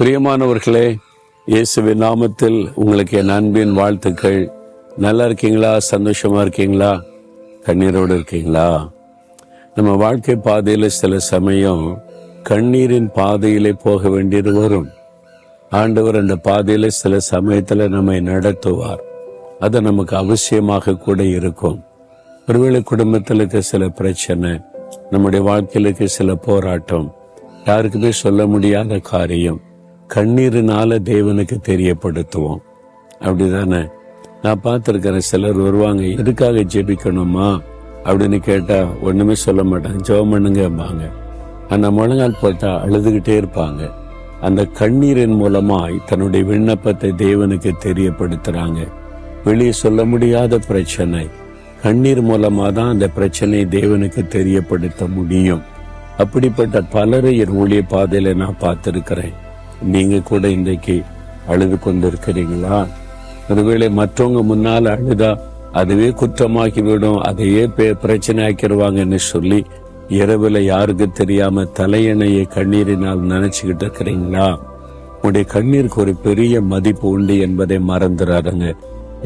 பிரியமானவர்களே, இயேசுவின் நாமத்தில் உங்களுக்கு என் அன்பின் வாழ்த்துக்கள். நல்லா இருக்கீங்களா? சந்தோஷமா இருக்கீங்களா? கண்ணீரோடு இருக்கீங்களா? நம்ம வாழ்க்கை பாதையில சில சமயம் கண்ணீரின் பாதையிலே போக வேண்டியது வரும். ஆண்டவர் அந்த பாதையில சில சமயத்துல நம்மை நடத்துவார். அது நமக்கு அவசியமாக கூட இருக்கும். ஒருவேளை குடும்பத்தில் இருக்க சில பிரச்சனை, நம்முடைய வாழ்க்கையில் இருக்க சில போராட்டம், யாருக்குமே சொல்ல முடியாத காரியம், கண்ணீரினால தேவனுக்கு தெரியப்படுத்துவோம். அப்படிதானே? நான் பார்த்திருக்கிறேன், சிலர் வருவாங்க, எதுக்காக ஜெபிக்கணுமா அப்படின்னு கேட்டா ஒண்ணுமே சொல்ல மாட்டாங்க. ஜெபம் பண்ணுங்கம்பாங்க. ஆனா முழங்கால் போட்டா அழுதுகிட்டே இருப்பாங்க. அந்த கண்ணீரின் மூலமாய் தன்னுடைய விண்ணப்பத்தை தேவனுக்கு தெரியப்படுத்துறாங்க. வெளியே சொல்ல முடியாத பிரச்சனை, கண்ணீர் மூலமா தான் அந்த பிரச்சனையை தேவனுக்கு தெரியப்படுத்த முடியும். அப்படிப்பட்ட பலரை என் ஊழிய பாதையில நான் பார்த்திருக்கிறேன். நீங்க கூட இன்றைக்கு அழுது கொண்டிருக்கிறீங்களா? ஒருவேளை மற்றவங்க முன்னால் அழுதா அதுவே குற்றமாக்கிவிடும், அதையே பிரச்சனை ஆக்கிடுவாங்கன்னு சொல்லி இரவுல யாருக்கு தெரியாம தலையணையை கண்ணீரினால் நினைச்சுக்கிட்டு இருக்கிறீங்களா? உங்களுடைய கண்ணீருக்கு ஒரு பெரிய மதிப்பு உண்டு என்பதை மறந்துடாதுங்க.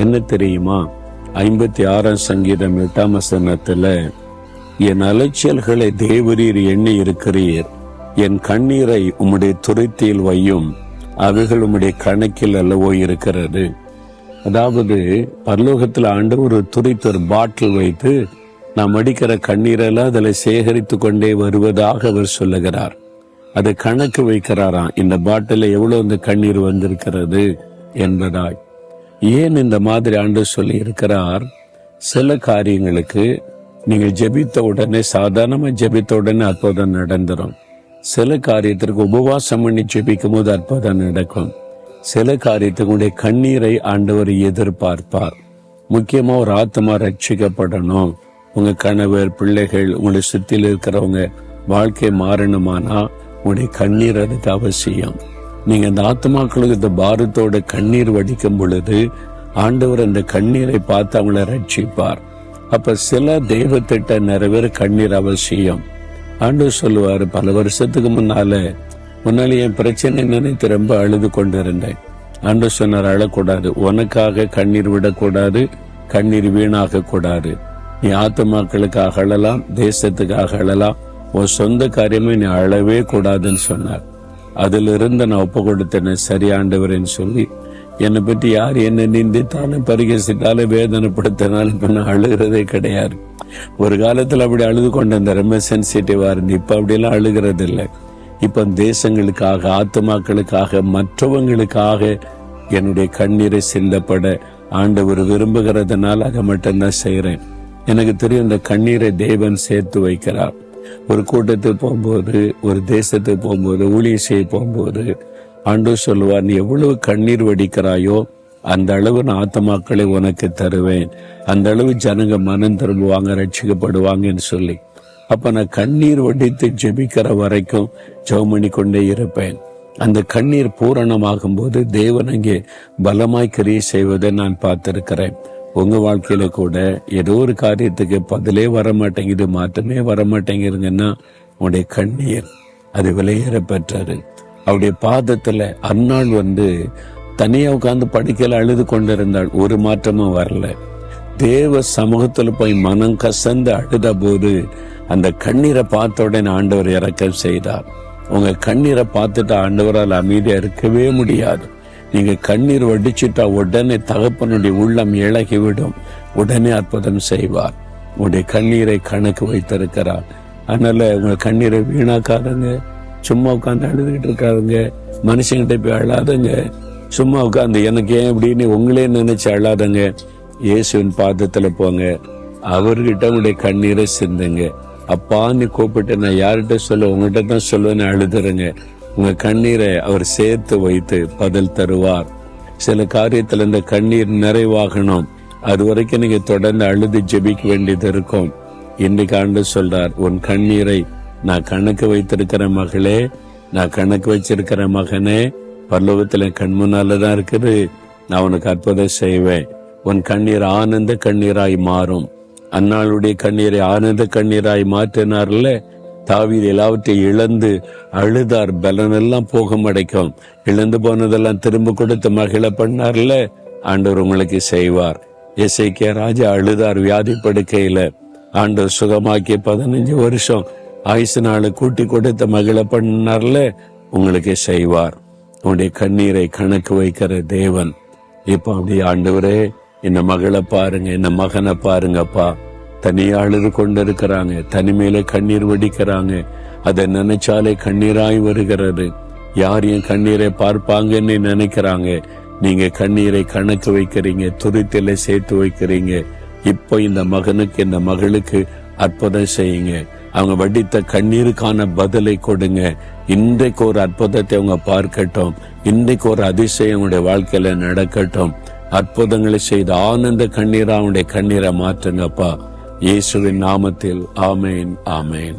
என்ன தெரியுமா? 56 சங்கீதம் 8 வசனத்துல, என் அலைச்சல்களை தேவரீர் எண்ணி இருக்கிறீர், என் கண்ணீரை உம்முடைய துருத்தியில் வையும், அவைகள் உம்முடைய கணக்கில் அல்லவோ இருக்கிறது. அதாவது பரலோகத்தில் ஆண்டு ஒரு துரித்து ஒரு பாட்டில் வைத்து நாம் அடிக்கிற கண்ணீரெல்லாம் அதில் சேகரித்து கொண்டே வருவதாக அவர் சொல்லுகிறார். அதை கணக்கு வைக்கிறாராம், இந்த பாட்டில எவ்வளவு இந்த கண்ணீர் வந்திருக்கிறது என்பதாய். ஏன் இந்த மாதிரி ஆண்டு சொல்லி இருக்கிறார்? சில காரியங்களுக்கு நீங்கள் ஜெபித்த உடனே, சாதாரணமா ஜெபித்த உடனே அற்புதம் நடந்துரும். சில காரியத்திற்கு உபவாசம் பண்ணி ஜெபிக்கும் போது அற்புதம் நடக்கும். சில காரியத்துக்கு கண்ணீரை ஆண்டவர் எதிர்பார்ப்பார். முக்கியமா ஒரு ஆத்மா ரட்சிக்கப்படணும், உங்க கணவர், பிள்ளைகள், உங்களை சுற்றில இருக்கிறவங்க வாழ்க்கை மாறணுமானா உங்களுடைய கண்ணீர் அதுக்கு அவசியம். நீங்க அந்த ஆத்மாக்களுக்கு இந்த பாரத்தோட கண்ணீர் வடிக்கும் பொழுது ஆண்டவர் அந்த கண்ணீரை பார்த்து அவங்களை ரட்சிப்பார். அப்ப சில தெய்வ திட்ட நிறைவேற கண்ணீர் அவசியம். ஆண்டவர் சொல்லுவாரு, பல வருஷத்துக்கு முன்னால என் பிரச்சனை நினைத்து ரொம்ப அழுது கொண்டிருந்தேன். ஆண்டவர் சொன்னார், அழக்கூடாது, உனக்காக கண்ணீர் விடக்கூடாது, கண்ணீர் வீணாக கூடாது. நீ ஆத்துமாக்களுக்காக அழலாம், தேசத்துக்காக அழலாம், உன் சொந்த காரியமே நீ அழவே கூடாதுன்னு சொன்னார். அதுல இருந்து நான் ஒப்பு கொடுத்தேன். சரி ஆண்டவரேன்னு சொல்லி, என்னை பற்றி யார் என்ன நிந்தித்தாலும் பரிகசித்தாலும் வேதனைப்படுத்தினாலும் இப்ப நான் அழுகிறதே கிடையாது. ஒரு காலத்துல அப்படி அழுது கொண்டு ரொம்ப சென்சிட்டிவா இருந்து, இப்ப அப்படியெல்லாம் அழுகிறது இல்லை. இப்ப தேசங்களுக்காக, ஆத்துமாக்களுக்காக, மற்றவங்களுக்காக என்னுடைய கண்ணீரை சிந்தப்பட ஆண்டவர் விரும்புகிறதுனால அதை மட்டும்தான் செய்யறேன். எனக்கு தெரியும், இந்த கண்ணீரை தேவன் சேர்த்து வைக்கிறார். ஒரு கூட்டத்துக்கு போகும்போது, ஒரு தேசத்துக்கு போகும்போது, ஊழியம் செய்ய போகும்போது ஆண்டவர் சொல்லுவார், நீ எவ்வளவு கண்ணீர் வடிக்கிறாயோ அந்த அளவு நான் ஆத்மாக்களை உனக்கு தருவேன், அந்த அளவு ஜனங்க மனம் திரும்புவாங்க, ரட்சிக்கப்படுவாங்கன்னு சொல்லி. அப்ப நான் கண்ணீர் வடித்து ஜெபிக்கிற வரைக்கும் ஜெபம் பண்ணி கொண்டே இருப்பேன். அந்த கண்ணீர் பூரணமாகும் போது தேவன் அங்கே பலமாய் கிரியை செய்வதை நான் பார்த்திருக்கிறேன். உங்க வாழ்க்கையில கூட ஏதோ ஒரு காரியத்துக்கு பதிலே வரமாட்டேங்குது, மாற்றமே வரமாட்டேங்குதுங்கன்னா உன்னுடைய கண்ணீர் அது விலையேற பெற்றது. அவருடைய பாதத்துல அந்நாள் தனியா உட்கார்ந்து படிக்கல அழுது கொண்டிருந்தாள், ஒரு மாற்றமும் வரல. தேவ சமூகத்துல போய் மனம் கசந்து அழுத போது அந்த கண்ணீரை பார்த்த உடனே ஆண்டவர் இரக்கம் செய்தார். உங்க கண்ணீரை பார்த்துட்டு ஆண்டவரால் அமைதியா இருக்கவே முடியாது. நீங்க கண்ணீர் வடிச்சுட்டா உடனே தகப்பனுடைய உள்ளம் இழகிவிடும், உடனே அற்புதம் செய்வார். உங்களுடைய கண்ணீரை கணக்கு வைத்திருக்கிறார். அதனால உங்க கண்ணீரை வீணாக்காதங்க, சும்மா உட்காந்து அழுதுகிட்டு இருக்காதுங்க, மனுஷங்கிட்ட போய் அழாதுங்க, சும்மா உட்காந்து எனக்கு ஏன் இப்படின்னு உங்களே நினைச்சு அழாதுங்க. இயேசுவின் பாதத்துல போங்க, அவர்கிட்ட உங்களுடைய கண்ணீரை சிந்துங்க. அப்பா நீ கூப்பிட்டு நான் யார்கிட்ட சொல்ல, உங்ககிட்ட தான் சொல்லுவேன்னு அழுதுருங்க. உங்க கண்ணீரை அவர் சேர்த்து வைத்து பதில் தருவார். சில காரியத்துல இந்த கண்ணீர் நிறைவாகணும், அது வரைக்கும் நீங்க தொடர்ந்து அழுது ஜெபிக்க வேண்டியது இருக்கும். இன்னைக்கு ஆண்டவர் சொல்றார், உன் கண்ணீரை நான் கணக்கு வைத்திருக்கிற மகளே, நான் கணக்கு வச்சிருக்கிற மகனே, பரலோகத்துல கண் முன்னாலதான் இருக்குது, நான் உனக்கு அற்புதம் செய்வேன். உன் கண்ணீர் ஆனந்த கண்ணீராய் மாறும். அன்னாளுடைய கண்ணீரை ஆனந்த கண்ணீராய் மாற்றினார்ல, தாவீது எல்லாவற்றையும் இழந்து அழுதார். பலனெல்லாம் போக மடைக்கும். இழந்து போனதெல்லாம் திரும்ப கொடுத்து மகிழ பண்ணார்ல, ஆண்டவர் உங்களுக்கு செய்வார். எசேக்கியா ராஜா அழுதார் வியாதி படுக்கையில. ஆண்டவர் சுகமாக்கி 15 வருஷம் ஆயுசு நாளை கூட்டி கொடுத்து மகிழ பண்ணார்ல, உங்களுக்கு செய்வார். உன்னுடைய கண்ணீரை கணக்கு வைக்கிற தேவன். இப்ப அப்படி ஆண்டவரே, என்ன மகளை பாருங்க, என்ன மகனை பாருங்கப்பா, தனியா அழுது கொண்டு இருக்கிறாங்க, தனிமையில கண்ணீர் வடிக்கிறாங்க, அதை நினைச்சாலே கண்ணீராய் வருகிறது. யார் என் கண்ணீரை பார்ப்பாங்கன்னு நினைக்கிறாங்க. நீங்க கண்ணீரை கணக்கு வைக்கிறீங்க, துருத்தில சேர்த்து வைக்கிறீங்க. இப்போ இந்த மகனுக்கு இந்த மகளுக்கு அற்புதம் செய்யுங்க. அவங்க வடித்த கண்ணீருக்கான பதிலை கொடுங்க. இன்றைக்கு ஒரு அற்புதத்தை அவங்க பார்க்கட்டும். இன்றைக்கு ஒரு அதிசயம் அவங்களுடைய வாழ்க்கையில நடக்கட்டும். அற்புதங்களை செய்து ஆனந்த கண்ணீரா அவனுடைய கண்ணீரை மாற்றுங்கப்பா. இயேசுவின் நாமத்தில் ஆமேன், ஆமேன்.